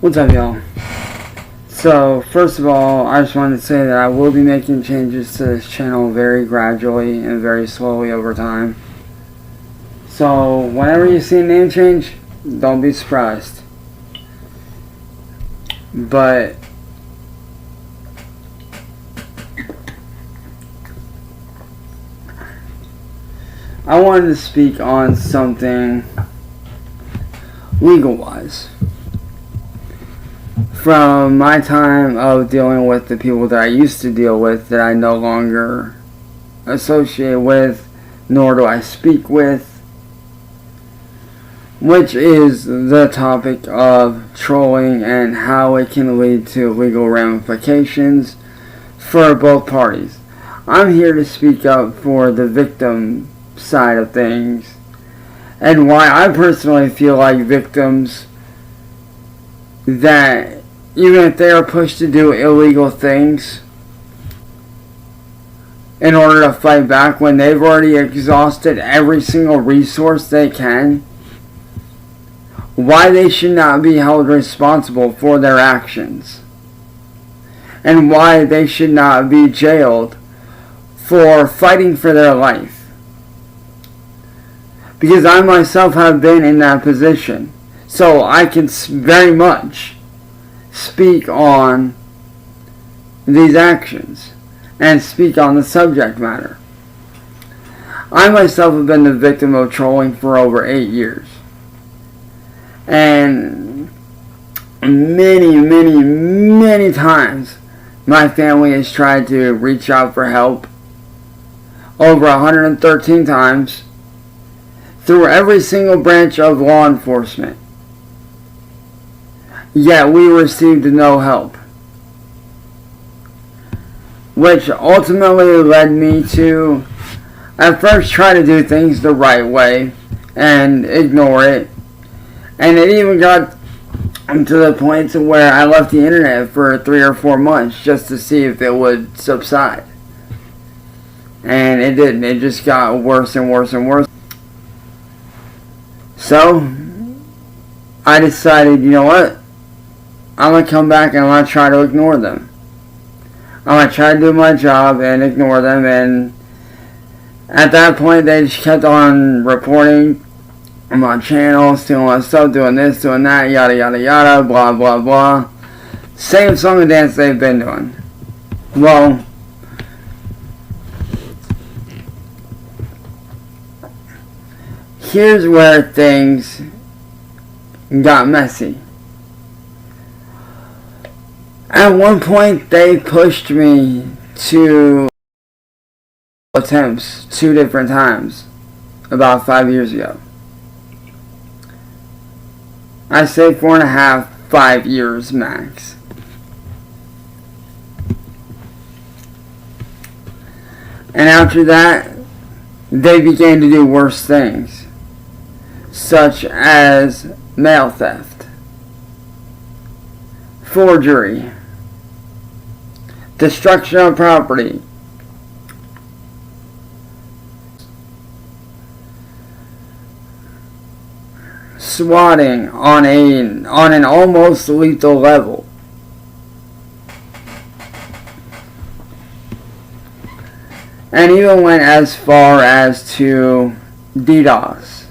What's up, y'all? So, first of all, I just wanted to say that I will be making changes to this channel very gradually and very slowly over time. So, whenever you see a name change, don't be surprised. But I wanted to speak on something legal-wise. From my time of dealing with the people that I used to deal with that I no longer associate with, nor do I speak with, which is the topic of trolling and how it can lead to legal ramifications for both parties. I'm here to speak up for the victim side of things and why I personally feel like victims that even if they are pushed to do illegal things in order to fight back when they've already exhausted every single resource they can, why they should not be held responsible for their actions, and why they should not be jailed for fighting for their life. Because I myself have been in that position, so I can very much speak on these actions and speak on the subject matter. I myself have been the victim of trolling for over 8 years. And many times my family has tried to reach out for help. Over 113 times through every single branch of law enforcement. Yet we received no help. Which ultimately led me to at first try to do things the right way and ignore it. And it even got to the point to where I left the internet for 3 or 4 months just to see if it would subside. And it didn't. It just got worse and worse and worse. So I decided, you know what? I'm going to come back and I'm going to try to ignore them. I'm going to try to do my job and ignore them. And at that point, they just kept on reporting on my channel, stealing my stuff, doing this, doing that, yada, yada, yada, blah, blah, blah. Same song and dance they've been doing. Well, here's where things got messy. At one point, they pushed me to attempts 2 different times, about 5 years ago. I say 4.5, 5 years max. And after that, they began to do worse things, such as mail theft, forgery, destruction of property, swatting on an almost lethal level. And even went as far as to DDoS.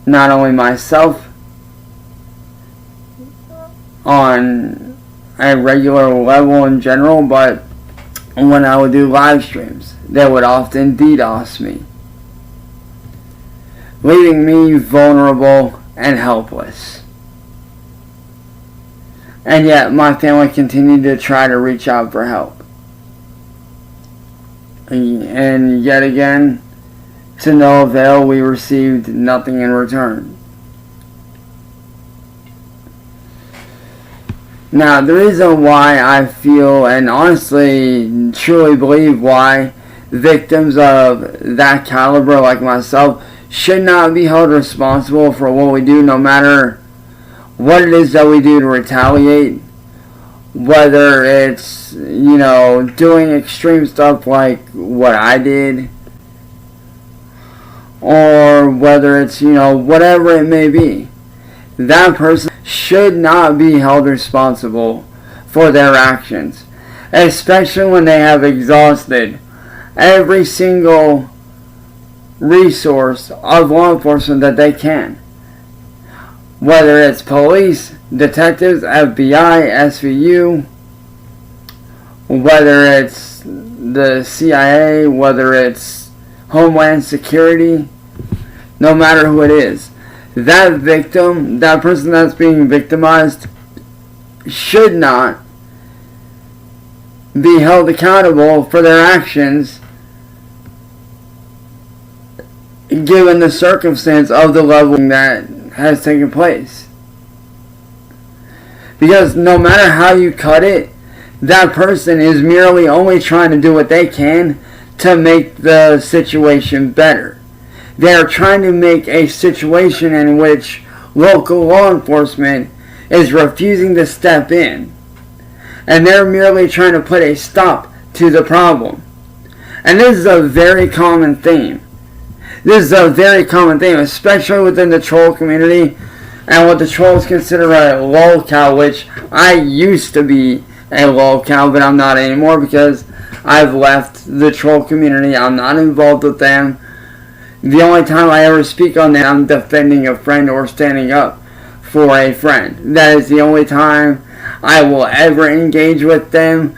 Not only myself, on a regular level in general, but when I would do live streams, they would often DDoS me, leaving me vulnerable and helpless. And yet my family continued to try to reach out for help. And yet again, to no avail, we received nothing in return. Now, the reason why I feel, and honestly, truly believe why victims of that caliber like myself should not be held responsible for what we do, no matter what it is that we do to retaliate, whether it's, doing extreme stuff like what I did, or whether it's, whatever it may be. that person should not be held responsible for their actions, especially when they have exhausted every single resource of law enforcement that they can. Whether it's police, detectives, FBI, SVU, whether it's the CIA, whether it's Homeland Security, no matter who it is, that victim, that person that's being victimized, should not be held accountable for their actions given the circumstance of the leveling that has taken place. Because no matter how you cut it, that person is merely only trying to do what they can to make the situation better. They are trying to make a situation in which local law enforcement is refusing to step in. And they're merely trying to put a stop to the problem. And this is a very common theme. This is a very common theme, especially within the troll community and what the trolls consider a lolcow, which I used to be a lolcow, but I'm not anymore because I've left the troll community. I'm not involved with them. The only time I ever speak on them, I'm defending a friend or standing up for a friend. That is the only time I will ever engage with them.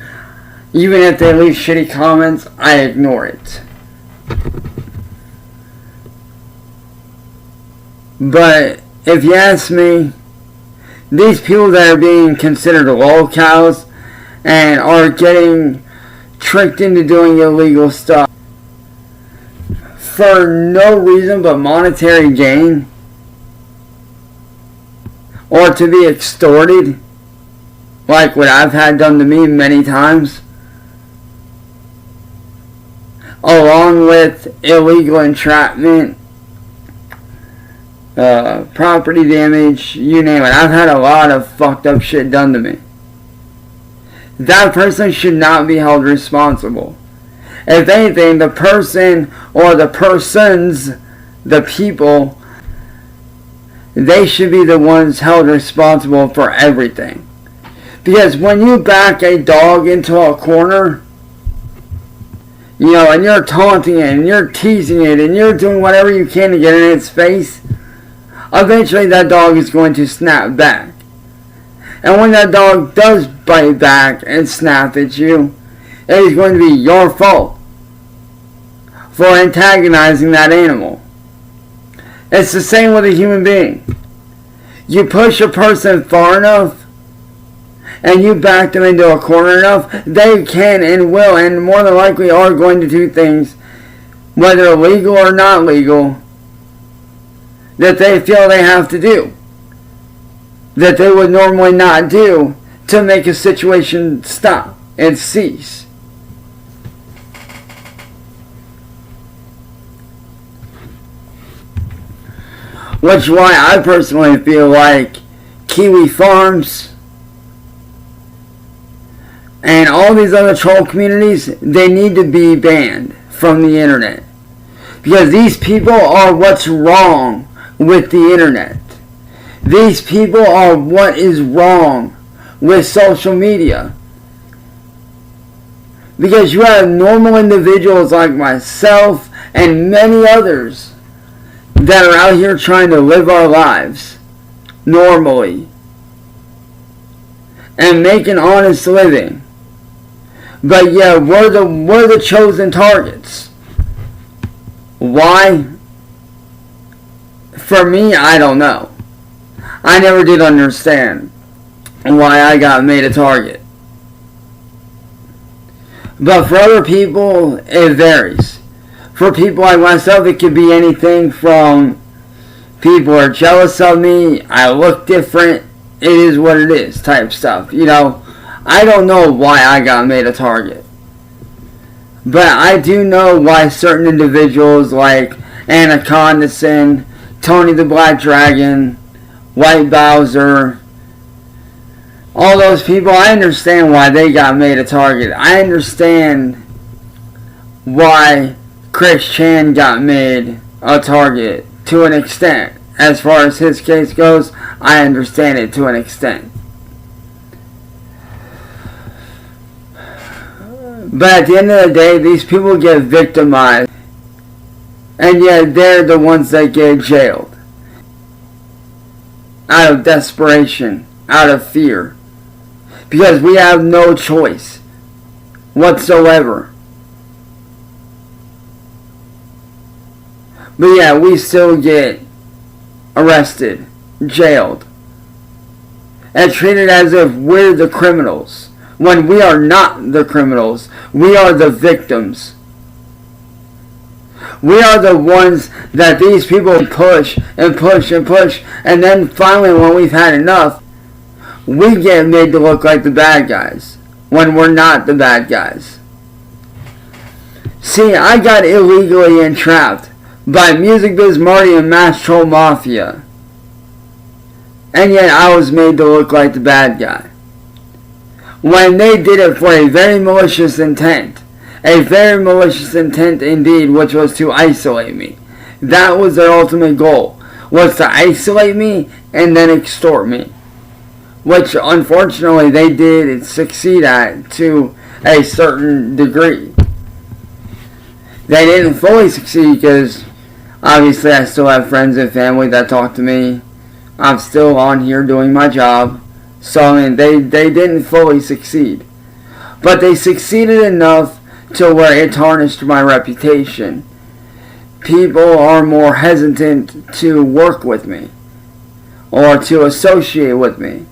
Even if they leave shitty comments, I ignore it. But if you ask me, these people that are being considered lolcows and are getting tricked into doing illegal stuff for no reason but monetary gain, or to be extorted, like what I've had done to me many times, along with illegal entrapment, property damage, you name it. I've had a lot of fucked up shit done to me. That person should not be held responsible. If anything, the person or the persons, the people, they should be the ones held responsible for everything. Because when you back a dog into a corner, you know, and you're taunting it, and you're teasing it, and you're doing whatever you can to get in its face, eventually that dog is going to snap back. And when that dog does bite back and snap at you, it is going to be your fault for antagonizing that animal. It's the same with a human being. You push a person far enough, and you back them into a corner enough, they can and will and more than likely are going to do things, whether legal or not legal, that they feel they have to do, that they would normally not do, to make a situation stop and cease. Which is why I personally feel like Kiwi Farms and all these other troll communities, they need to be banned from the internet. Because these people are what's wrong with the internet. These people are what is wrong with social media. Because you have normal individuals like myself and many others that are out here trying to live our lives normally and make an honest living. But yeah, we're the chosen targets. Why? For me, I don't know. I never did understand why I got made a target. But for other people, it varies. For people like myself, it could be anything from people are jealous of me, I look different, it is what it is type stuff. You know, I don't know why I got made a target. But I do know why certain individuals like Anacondason, Tony the Black Dragon, White Bowser, all those people, I understand why they got made a target. I understand why Chris Chan got made a target to an extent. as far as his case goes, I understand it to an extent. But at the end of the day, these people get victimized. And yet they're the ones that get jailed. Out of desperation. Out of fear. Because we have no choice whatsoever. But yeah, we still get arrested, jailed, and treated as if we're the criminals, when we are not the criminals. We are the victims. We are the ones that these people push and push and push, and then finally when we've had enough, we get made to look like the bad guys, when we're not the bad guys. See, I got illegally entrapped by Music Biz Marty and Mass Troll Mafia. And yet I was made to look like the bad guy. When they did it for a very malicious intent. A very malicious intent indeed, which was to isolate me. That was their ultimate goal. Was to isolate me and then extort me. Which unfortunately they did succeed at to a certain degree. They didn't fully succeed because obviously I still have friends and family that talk to me. I'm still on here doing my job. So I mean, they didn't fully succeed. But they succeeded enough to where it tarnished my reputation. People are more hesitant to work with me or to associate with me.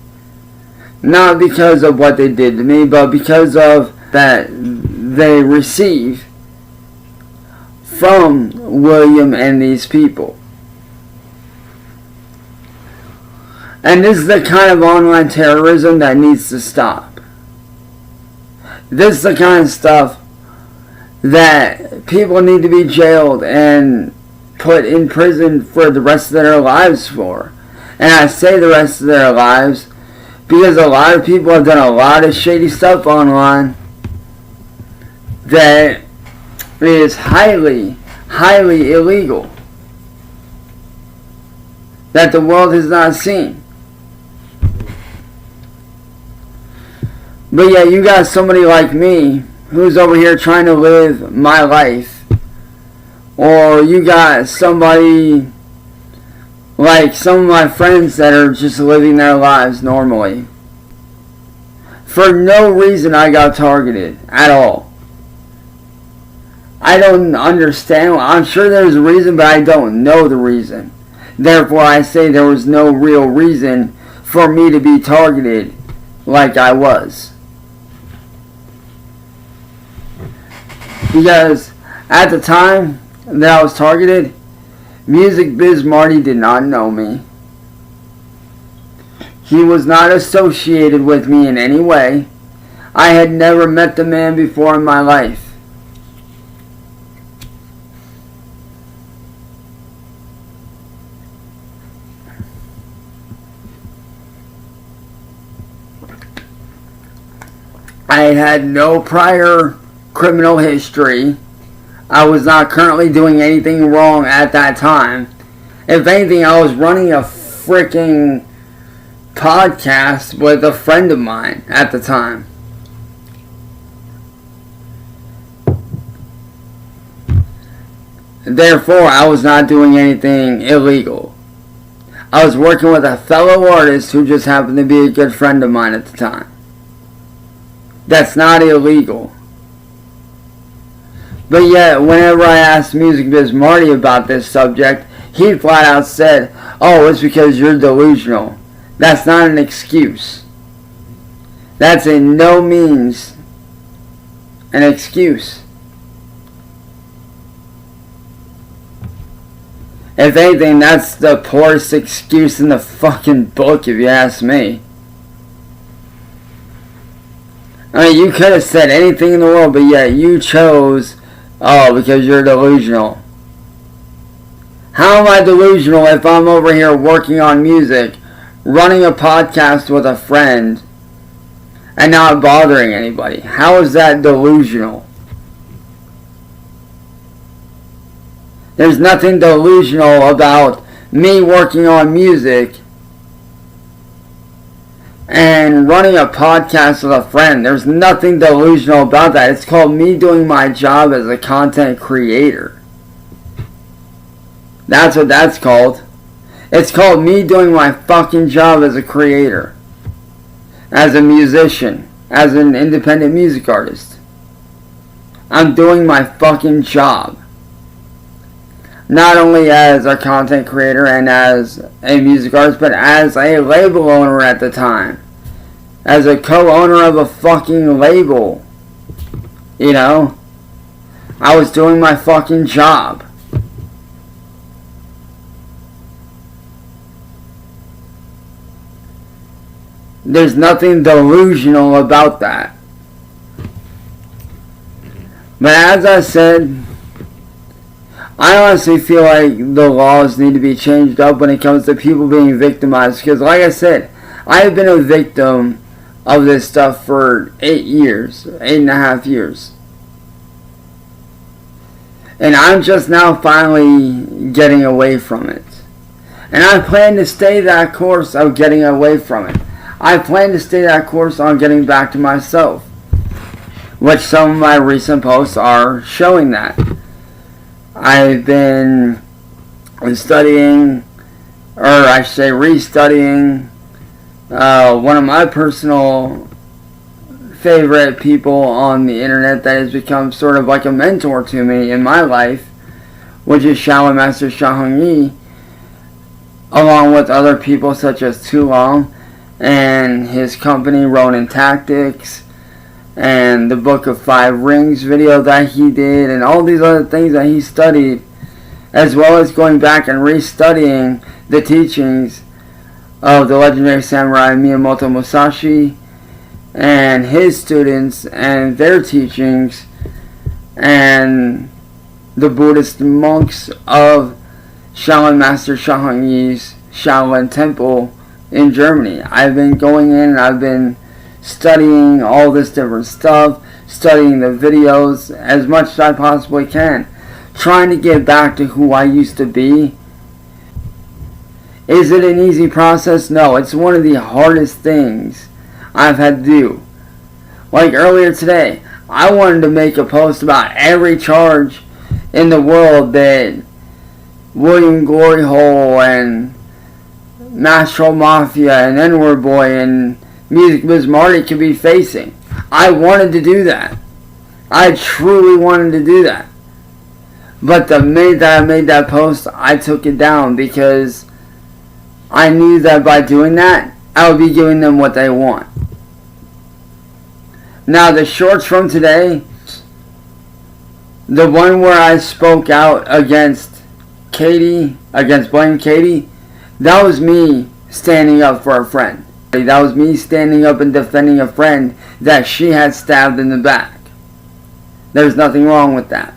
Not because of what they did to me, but because of that they receive from William and these people. And this is the kind of online terrorism that needs to stop. This is the kind of stuff that people need to be jailed and put in prison for the rest of their lives for. And I say the rest of their lives because a lot of people have done a lot of shady stuff online that is highly, highly illegal, that the world has not seen. But yeah, you got somebody like me who's over here trying to live my life. Or you got somebody like some of my friends that are just living their lives normally. For no reason I got targeted at all. I don't understand. I'm sure there's a reason, but I don't know the reason. Therefore, I say there was no real reason for me to be targeted like I was. Because at the time that I was targeted, Music Biz Marty did not know me. He was not associated with me in any way. I had never met the man before in my life. I had no prior criminal history. I was not currently doing anything wrong at that time. If anything, I was running a freaking podcast with a friend of mine at the time. Therefore, I was not doing anything illegal. I was working with a fellow artist who just happened to be a good friend of mine at the time. That's not illegal. But yet, whenever I asked Music Biz Marty about this subject, he flat out said, "Oh, it's because you're delusional." That's not an excuse. That's in no means an excuse. If anything, that's the poorest excuse in the fucking book, if you ask me. I mean, you could have said anything in the world, but yet you chose, oh, because you're delusional. How am I delusional if I'm over here working on music, running a podcast with a friend, and not bothering anybody? How is that delusional? There's nothing delusional about me working on music and running a podcast with a friend. There's nothing delusional about that. It's called me doing my job as a content creator. That's what that's called. It's called me doing my fucking job as a creator, as a musician, as an independent music artist. I'm doing my fucking job. Not only as a content creator and as a music artist, but as a label owner at the time. As a co-owner of a fucking label. You know? I was doing my fucking job. There's nothing delusional about that. But as I said, I honestly feel like the laws need to be changed up when it comes to people being victimized. Because like I said, I have been a victim of this stuff for 8 years, 8.5 years. And I'm just now finally getting away from it. And I plan to stay that course of getting away from it. I plan to stay that course on getting back to myself. Which some of my recent posts are showing that. I've been studying, or I should say restudying, one of my personal favorite people on the internet that has become sort of like a mentor to me in my life, which is Shaolin Master Xiahong Yi, along with other people such as Tu Long and his company Ronin Tactics, and the Book of 5 Rings video that he did, and all these other things that he studied, as well as going back and restudying the teachings of the legendary samurai Miyamoto Musashi and his students and their teachings, and the Buddhist monks of Shaolin Master Xiahong Yi's Shaolin Temple in Germany. I've been going in and I've been studying all this different stuff, studying the videos as much as I possibly can, trying to get back to who I used to be. Is it an easy process? No, it's one of the hardest things I've had to do. Like earlier today, I wanted to make a post about every charge in the world that William Glory Hole and Mastro Mafia and N-Word Boy and Music Biz Marty could be facing. I wanted to do that. I truly wanted to do that. But the minute that I made that post, I took it down because I knew that by doing that, I would be giving them what they want. Now the shorts from today, the one where I spoke out against Katie, against Blame Katie, that was me standing up for a friend. That was me standing up and defending a friend that she had stabbed in the back. There's nothing wrong with that.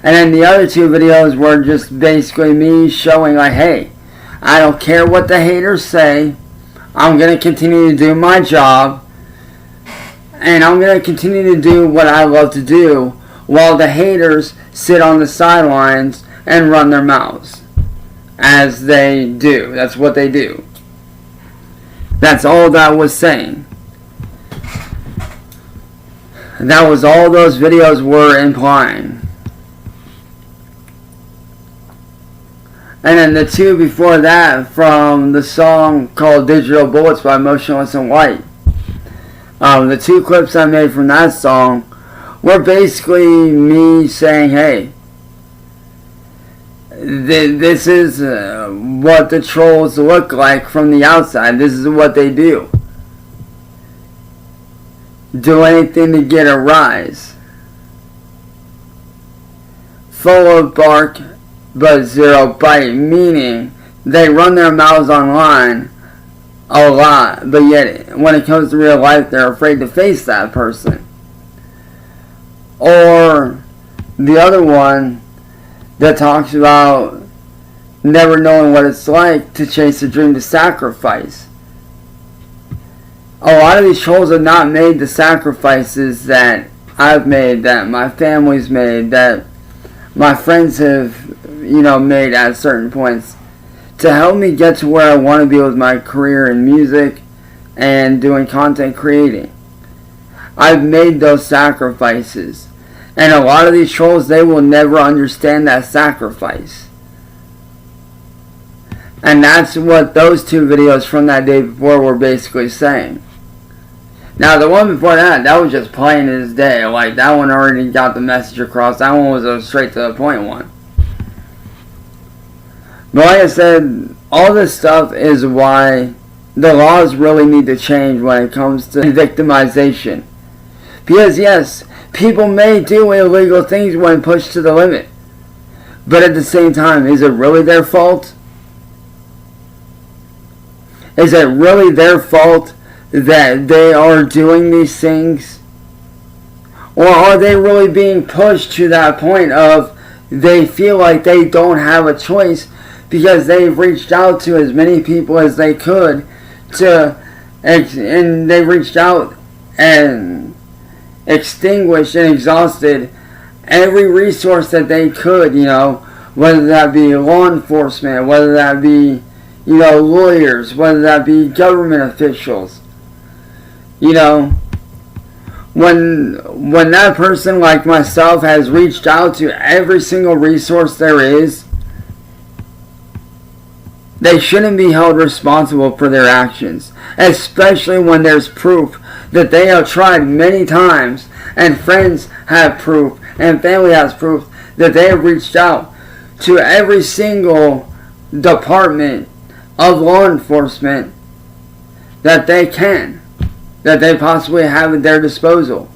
And then the other two videos were just basically me showing like, hey, I don't care what the haters say. I'm going to continue to do my job. And I'm going to continue to do what I love to do while the haters sit on the sidelines and run their mouths. As they do. That's what they do. That's all that was saying. That was all those videos were implying. And then the two before that from the song called Digital Bullets by Motionless in White. The two clips I made from that song were basically me saying, hey, this is what the trolls look like from the outside. This is what they do. Do anything to get a rise. Full of bark, but zero bite. Meaning, they run their mouths online a lot, but yet, when it comes to real life, they're afraid to face that person. Or, the other one that talks about never knowing what it's like to chase a dream to sacrifice. A lot of these trolls have not made the sacrifices that I've made, that my family's made, that my friends have made at certain points to help me get to where I want to be with my career in music and doing content creating. I've made those sacrifices. And a lot of these trolls, they will never understand that sacrifice. And that's what those two videos from that day before were basically saying. Now, the one before that was just plain as day. Like, that one already got the message across. That one was a straight to the point one. But like I said, all this stuff is why the laws really need to change when it comes to victimization. Because yes, people may do illegal things when pushed to the limit. But at the same time, is it really their fault? Is it really their fault that they are doing these things? Or are they really being pushed to that point of they feel like they don't have a choice because they've reached out to as many people as they could and they reached out and extinguished and exhausted every resource that they could, whether that be law enforcement, whether that be, lawyers, whether that be government officials. When that person like myself has reached out to every single resource there is, they shouldn't be held responsible for their actions, especially when there's proof that they have tried many times, and friends have proof, and family has proof that they have reached out to every single department of law enforcement that they possibly have at their disposal.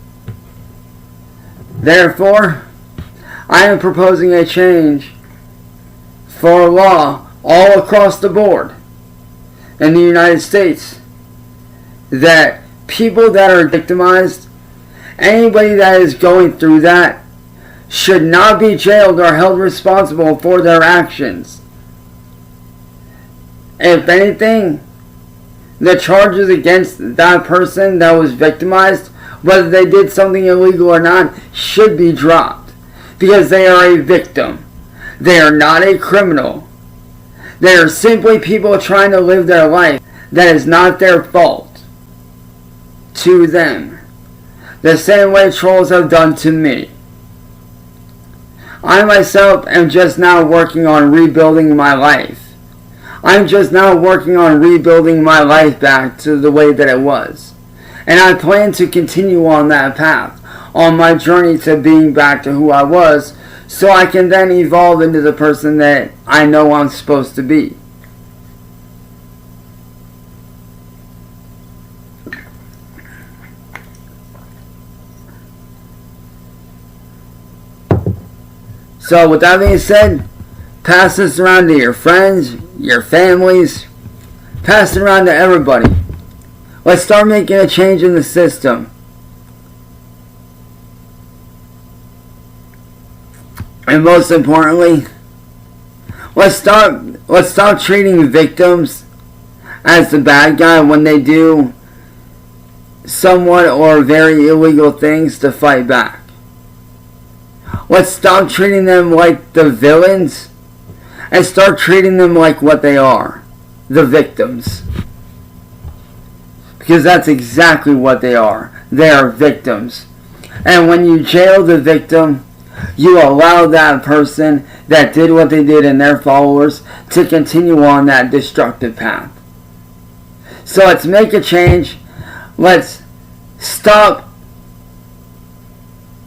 Therefore, I am proposing a change for law all across the board in the United States that people that are victimized, anybody that is going through that, should not be jailed or held responsible for their actions. If anything, the charges against that person that was victimized, whether they did something illegal or not, should be dropped. Because they are a victim. They are not a criminal. They are simply people trying to live their life. That is not their fault. To them. The same way trolls have done to me. I myself am just now working on rebuilding my life. I'm just now working on rebuilding my life back to the way that it was. And I plan to continue on that path, on my journey to being back to who I was, so I can then evolve into the person that I know I'm supposed to be. So with that being said, pass this around to your friends, your families, pass it around to everybody. Let's start making a change in the system. And most importantly, let's stop treating victims as the bad guy when they do somewhat or very illegal things to fight back. Let's stop treating them like the villains and start treating them like what they are, the victims. Because that's exactly what they are. They are victims. And when you jail the victim, you allow that person that did what they did and their followers to continue on that destructive path. So let's make a change. Let's stop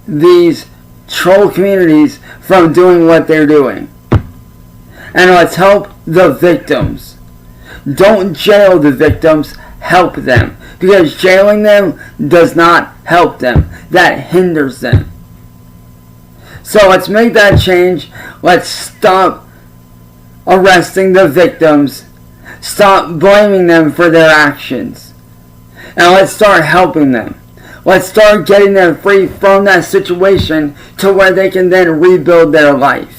these troll communities from doing what they're doing. And let's help the victims. Don't jail the victims, help them. Because jailing them does not help them. That hinders them. So let's make that change. Let's stop arresting the victims. Stop blaming them for their actions. And let's start helping them. Let's start getting them free from that situation to where they can then rebuild their life.